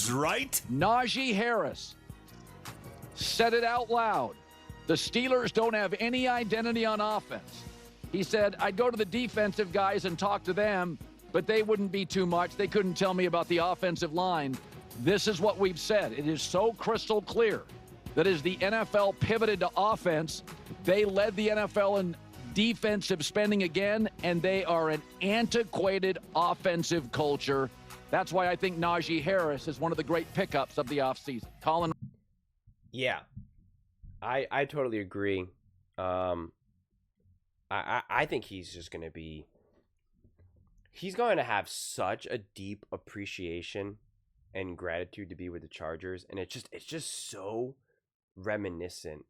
He's right. Najee Harris said it out loud. The Steelers don't have any identity on offense. He said, I'd go to the defensive guys and talk to them, but they wouldn't be too much. They couldn't tell me about the offensive line. This is what we've said. It is so crystal clear that as the NFL pivoted to offense, they led the NFL in defensive spending again, and they are an antiquated offensive culture. That's why I think Najee Harris is one of the great pickups of the offseason. Colin? Yeah, I totally agree. I think he's just going to be – he's going to have such a deep appreciation and gratitude to be with the Chargers, and it's just so reminiscent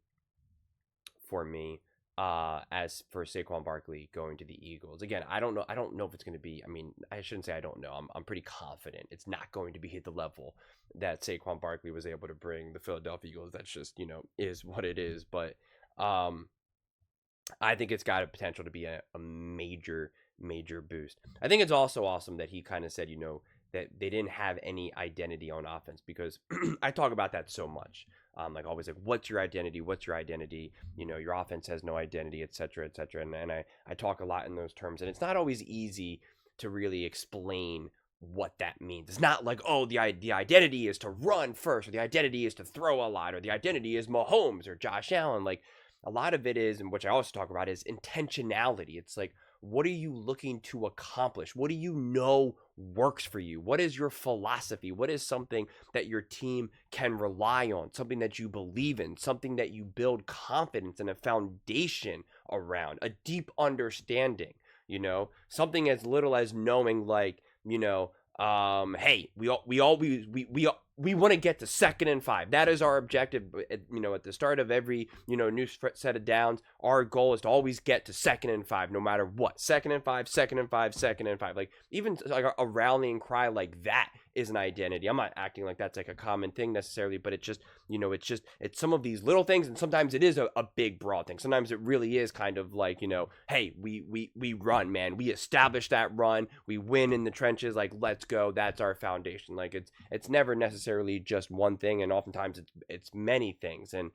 for me as for Saquon Barkley going to the Eagles. Again, I don't know if it's going to be – I mean, I shouldn't say I don't know. I'm pretty confident it's not going to be at the level that Saquon Barkley was able to bring the Philadelphia Eagles. That's just, is what it is. But I think it's got a potential to be a major, major boost. I think it's also awesome that he kind of said, that they didn't have any identity on offense, because I talk about that so much. Always what's your identity? What's your identity? Your offense has no identity, et cetera, et cetera. And I talk a lot in those terms, and it's not always easy to really explain what that means. It's not like, oh, the identity is to run first, or the identity is to throw a lot, or the identity is Mahomes or Josh Allen. Like, a lot of it is, and which I also talk about, is intentionality. It's like, what are you looking to accomplish? What do you know works for you? What is your philosophy? What is something that your team can rely on? Something that you believe in, something that you build confidence and a foundation around, a deep understanding, something as little as knowing, like, hey, we want to get to 2nd and 5. That is our objective. At the start of every, new set of downs, our goal is to always get to 2nd and 5, no matter what. 2nd and 5, 2nd and 5, 2nd and 5. Like, even like a rallying cry like that is an identity. I'm not acting like that's like a common thing necessarily, but it's just, it's some of these little things, and sometimes it is a big, broad thing. Sometimes it really is kind of like, hey, we run, man. We establish that run. We win in the trenches. Like, let's go. That's our foundation. Like, it's never necessarily just one thing, and oftentimes it's many things. And,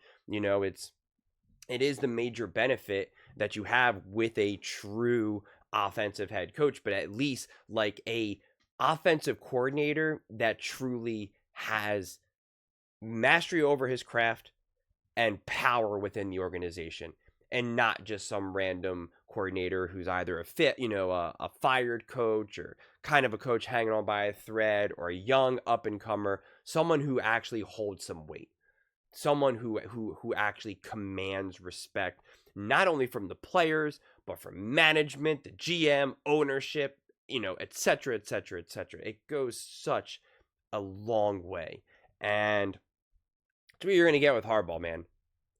it is the major benefit that you have with a true offensive head coach, but at least like a offensive coordinator that truly has mastery over his craft and power within the organization, and not just some random coordinator who's either a fired coach, or kind of a coach hanging on by a thread, or a young up and comer, someone who actually holds some weight, someone who actually commands respect, not only from the players, but from management, the GM, ownership, et cetera, et cetera, et cetera. It goes such a long way. And that's what you're going to get with Harbaugh, man.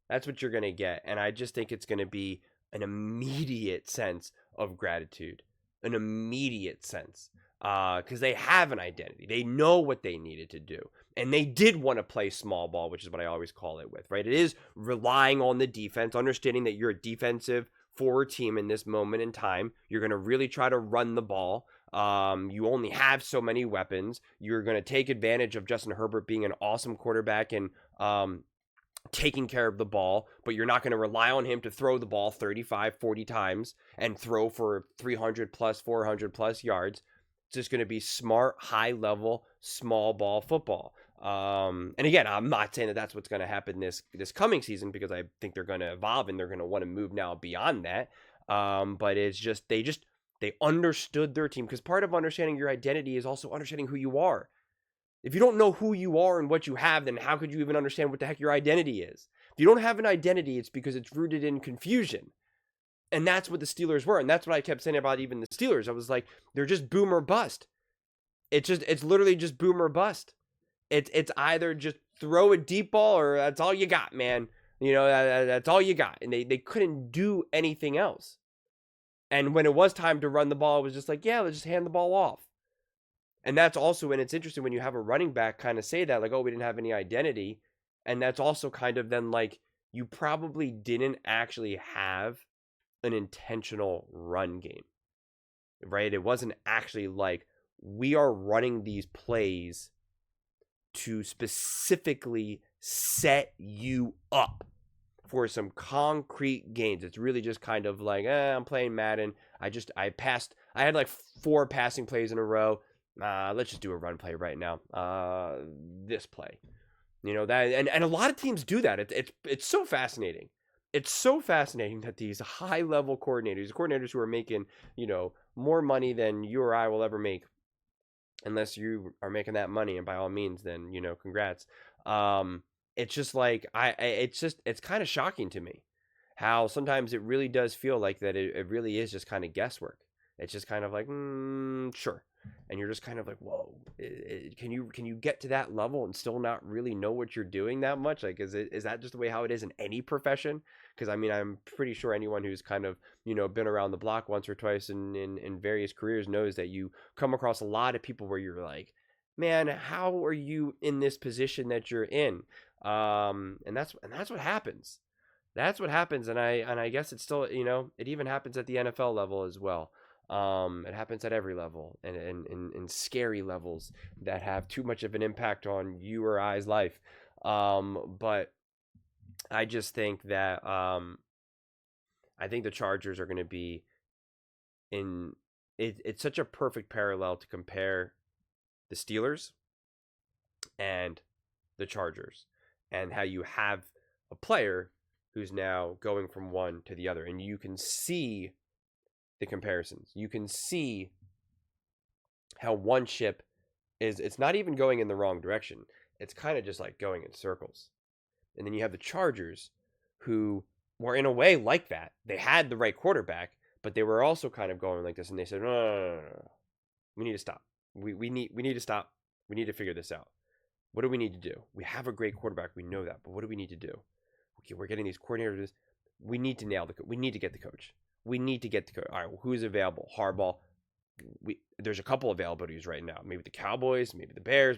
That's what you're going to get. And I just think it's going to be an immediate sense of gratitude, an immediate sense, because they have an identity. They know what they needed to do. And they did want to play small ball, which is what I always call it with, right? It is relying on the defense, understanding that you're a defensive forward team in this moment in time. You're going to really try to run the ball. You only have so many weapons. You're going to take advantage of Justin Herbert being an awesome quarterback and taking care of the ball, but you're not going to rely on him to throw the ball 35, 40 times and throw for 300 plus, 400 plus yards. It's just going to be smart, high level, small ball football. And again, I'm not saying that that's what's going to happen this coming season, because I think they're going to evolve and they're going to want to move now beyond that. But it's just, they understood their team, because part of understanding your identity is also understanding who you are. If you don't know who you are and what you have, then how could you even understand what the heck your identity is? If you don't have an identity, it's because it's rooted in confusion. And that's what the Steelers were. And that's what I kept saying about even the Steelers. I was like, they're just boom or bust. It's literally just boom or bust. It's either just throw a deep ball, or that's all you got, man. That's all you got. And they couldn't do anything else. And when it was time to run the ball, it was just like, yeah, let's just hand the ball off. And that's also, and it's interesting when you have a running back kind of say that, like, oh, we didn't have any identity. And that's also kind of then like, you probably didn't actually have an intentional run game, right? It wasn't actually like, we are running these plays to specifically set you up for some concrete gains. It's really just kind of like, I'm playing Madden. I had like 4 passing plays in a row. Let's just do a run play right now. This play. That, and a lot of teams do that. It's so fascinating. It's so fascinating that these high-level coordinators who are making, more money than you or I will ever make, unless you are making that money, and by all means, then, congrats. It's just like, it's kind of shocking to me how sometimes it really does feel like that it really is just kind of guesswork. It's just kind of like, sure. And you're just kind of like, whoa, can you get to that level and still not really know what you're doing that much? Like, is that just the way how it is in any profession? Because I mean, I'm pretty sure anyone who's kind of, been around the block once or twice in various careers knows that you come across a lot of people where you're like, man, how are you in this position that you're in? And that's what happens. That's what happens. And I guess it's still, it even happens at the NFL level as well. It happens at every level and in scary levels that have too much of an impact on you or I's life. But I just think that I think the Chargers are going to be it's such a perfect parallel to compare the Steelers and the Chargers, and how you have a player who's now going from one to the other, and you can see the comparisons. You can see how one ship it's not even going in the wrong direction. It's kind of just like going in circles. And then you have the Chargers, who were in a way like that. They had the right quarterback, but they were also kind of going like this, and they said, no. We need to stop. We need to stop. We need to figure this out. What do we need to do? We have a great quarterback. We know that. But what do we need to do? Okay, we're getting these coordinators. We need to we need to get the coach. We need to get the coach. All right, well, who's available? Harbaugh. There's a couple availabilities right now. Maybe the Cowboys, maybe the Bears,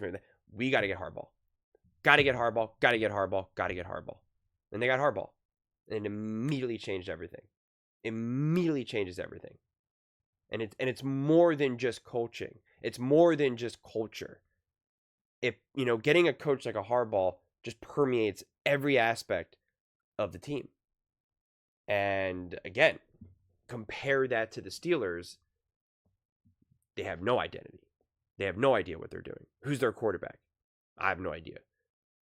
we got to get Harbaugh. Got to get Harbaugh. Got to get Harbaugh. Got to get Harbaugh. And they got Harbaugh. And it immediately changed everything. Immediately changes everything. And it's more than just coaching. It's more than just culture. Getting a coach like a Harbaugh just permeates every aspect of the team. And again, compare that to the Steelers. They have no identity. They have no idea what they're doing. Who's their quarterback? I have no idea.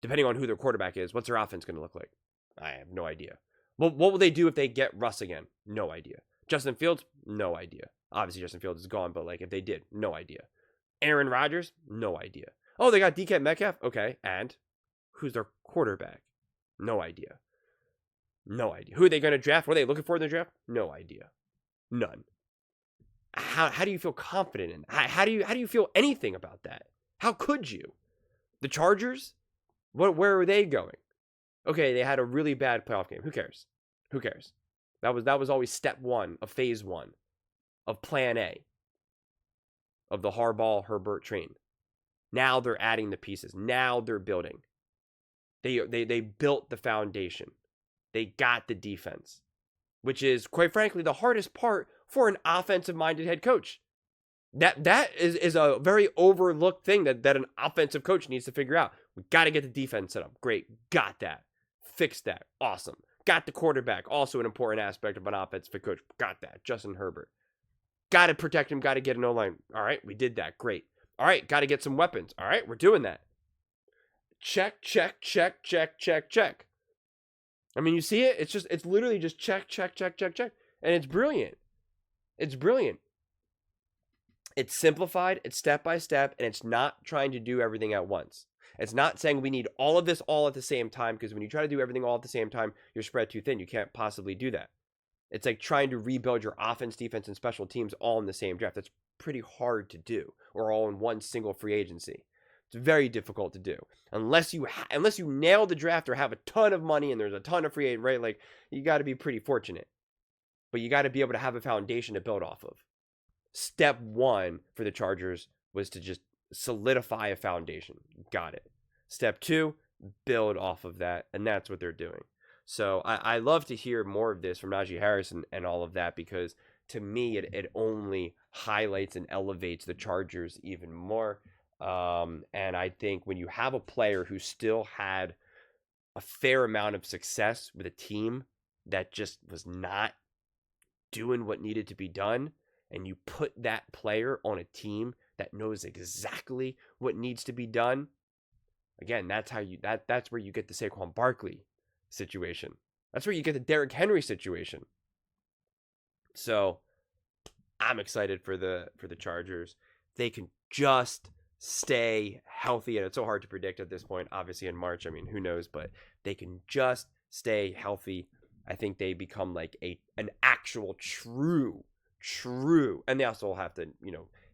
Depending on who their quarterback is, what's their offense going to look like? I have no idea. What will they do if they get Russ again? No idea. Justin Fields? No idea. Obviously, Justin Fields is gone, but if they did, no idea. Aaron Rodgers? No idea. Oh, they got DK Metcalf? Okay, and who's their quarterback? No idea. No idea. Who are they going to draft? What are they looking for in the draft? No idea. None. How do you feel confident in that? How do you feel anything about that? How could you? The Chargers? Where are they going? Okay, they had a really bad playoff game. Who cares? Who cares? That was always step 1 of phase 1 of plan A of the Harbaugh Herbert train. Now they're adding the pieces. Now they're building. They built the foundation. They got the defense, which is, quite frankly, the hardest part for an offensive-minded head coach. That is a very overlooked thing that an offensive coach needs to figure out. We got to get the defense set up. Great. Got that. Fixed that. Awesome. Got the quarterback. Also an important aspect of an offensive coach. Got that. Justin Herbert. Got to protect him. Got to get an O-line. All right. We did that. Great. All right. Got to get some weapons. All right. We're doing that. Check, check, check, check, check, check. I mean, you see it? It's literally just check, check, check, check, check. And it's brilliant. It's brilliant. It's simplified, it's step by step, and it's not trying to do everything at once. It's not saying we need all of this all at the same time, because when you try to do everything all at the same time, you're spread too thin. You can't possibly do that. It's like trying to rebuild your offense, defense, and special teams all in the same draft. That's pretty hard to do, or all in one single free agency. It's very difficult to do. Unless you nail the draft or have a ton of money and there's a ton of free agent, right? You got to be pretty fortunate. But you got to be able to have a foundation to build off of. Step 1 for the Chargers was to just solidify a foundation. Got it. Step 2, build off of that. And that's what they're doing. So I love to hear more of this from Najee Harris and all of that, because to me, it only highlights and elevates the Chargers even more. And I think when you have a player who still had a fair amount of success with a team that just was not doing what needed to be done, and you put that player on a team that knows exactly what needs to be done, again, that's where you get the Saquon Barkley situation. That's where you get the Derrick Henry situation. So I'm excited for the Chargers. They can just stay healthy, and it's so hard to predict at this point. Obviously, in March, I mean, who knows? But they can just stay healthy. I think they become like an actual true, and they also have to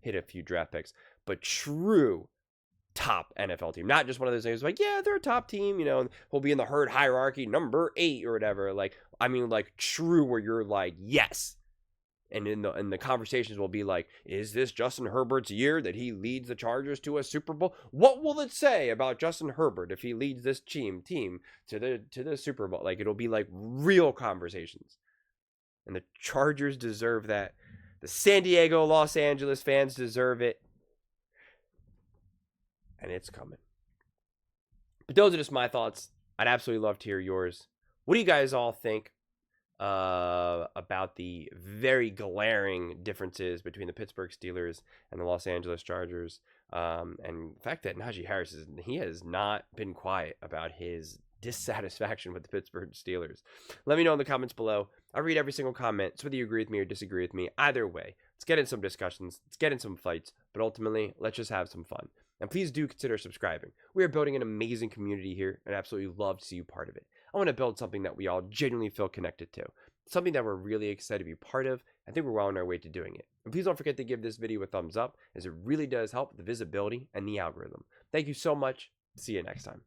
hit a few draft picks, but true top NFL team, not just one of those things like, yeah, they're a top team, we'll be in the herd hierarchy, number 8 or whatever. Like, I mean, like true, where you're like, yes. And in the conversations will be like, is this Justin Herbert's year that he leads the Chargers to a Super Bowl? What will it say about Justin Herbert if he leads this team to the Super Bowl? Like, it'll be like real conversations. And the Chargers deserve that. The San Diego, Los Angeles fans deserve it. And it's coming. But those are just my thoughts. I'd absolutely love to hear yours. What do you guys all think about the very glaring differences between the Pittsburgh Steelers and the Los Angeles Chargers, and the fact that Najee Harris he has not been quiet about his dissatisfaction with the Pittsburgh Steelers? Let me know in the comments below. I read every single comment, so whether you agree with me or disagree with me, either way, let's get in some discussions, let's get in some fights, but ultimately, let's just have some fun. And please do consider subscribing. We are building an amazing community here, and I absolutely love to see you part of it. I want to build something that we all genuinely feel connected to, something that we're really excited to be part of. I think we're well on our way to doing it. And please don't forget to give this video a thumbs up, as it really does help the visibility and the algorithm. Thank you so much. See you next time.